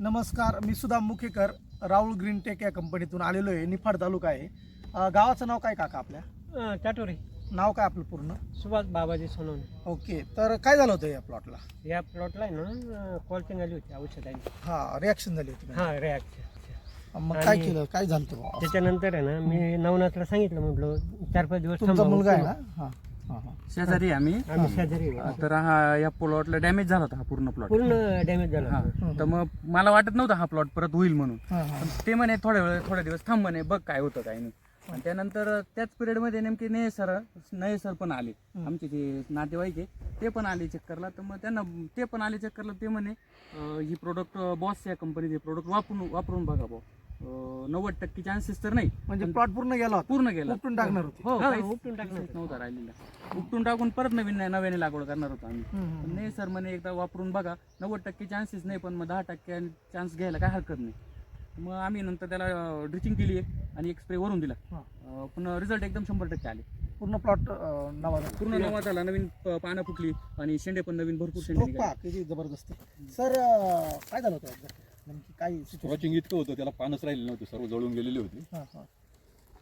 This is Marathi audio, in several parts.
नमस्कार, मी सुदाम मुखेकर, राहुल ग्रीन टेक या कंपनीतून आलेलो आहे. निफाड तालुका आहे. गावाचं नाव काय काका आपल्या? टाटोरी. नाव काय आपलं पूर्ण? सुभाष बाबाजी सोनवणे. ओके, तर काय झालं होतं या प्लॉटला? या प्लॉटला आहे ना कॉल्टिंग आली होती औषधांची. हा, रिॲक्शन झाली होती. हां, रिॲक्शन. मग काय केलं, काय झालं होतं? त्याच्यानंतर आहे ना मी नवनाथला सांगितलं, म्हटलं 4-5 दिवस तुमचा थांबा. मुलगा आहे ना? हां हां हां. शेजारी आम्ही आम्ही शेजारी आहे. तर हा या प्लॉटला डॅमेज झाला होता, हा पूर्ण प्लॉट. पूर्ण डॅमेज झाला हा होता. तर मग मला वाटत नव्हतं हा प्लॉट परत होईल म्हणून. हां हां. पण ते म्हणे थोडे दिवस थांब म्हणे, बघ काय होतं काय नाही. आणि त्यानंतर त्याच पिरियड मध्ये नेमके नये सर पण आले, आमचे जे नातेवाईक आहे ते पण आले चक्करला. तर मग त्यांना ते पण आले चक्करला. ते म्हणे ही प्रोडक्ट बॉस या कंपनीचे प्रोडक्ट वापरून बघा भाऊ, 90% चान्सेस तर नाही, म्हणजे प्लॉट पूर्ण गेला होता, पूर्ण गेला. उपटून टाकणार होते. हो, हा, काहीच उपटून टाकणार होते. नव्हता राहिलेला. उपटून टाकून परत नव्याने लागवड करणार होतो आम्ही. पण नाही सर म्हणे एकदा वापरून बघा, 90% चान्सेस नाही, पण मग 10% चान्स घ्यायला काय हरकत नाही. मग आम्ही नंतर त्याला ड्रिचिंग केली आणि एक स्प्रे वरून दिला. पण रिझल्ट एकदम 100% आले. पूर्ण प्लॉट नावाचा पूर्ण नवा झाला, नवीन पानं फुटली आणि शेंडे पण नवीन भरपूर शेंडे निघाले. किती जबरदस्त. सर, काय झालं होतं exact? नेमकी काय situation? क्रॉचिंग इतकं होतं, त्याला पानच राहिलेली नव्हती, सर्व जळून गेलेली होती. हां हां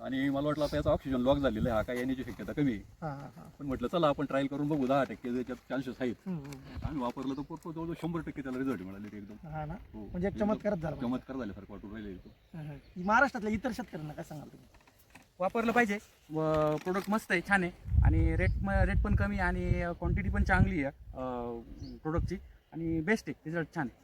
आणि मला वाटलं आता याचा ऑक्सिजन लॉक झालेला आहे, हा काय येण्याची शक्यता कमी आहे. हां हां हां. पण म्हटलं चला आपण ट्रायल करून बघू, 10% त्याच्यात चान्सेस आहेत. आम्ही वापरलं तर जवळजवळ 100% त्याला रिझल्ट मिळाले एकदम. हां ना, हो. म्हणजे एक चमत्कारच झाला. चमत्कार झाले, फरक वाटून राहिले तो. महाराष्ट्रातल्या इतर शेतकऱ्यांना काय सांगाल तुम्ही? वापरलं पाहिजे. प्रोडक्ट मस्त आहे, छान आहे आणि रेट पण कमी आणि क्वांटिटी पण चांगली आहे प्रोडक्टची आणि बेस्ट आहे, रिझल्ट छान आहे.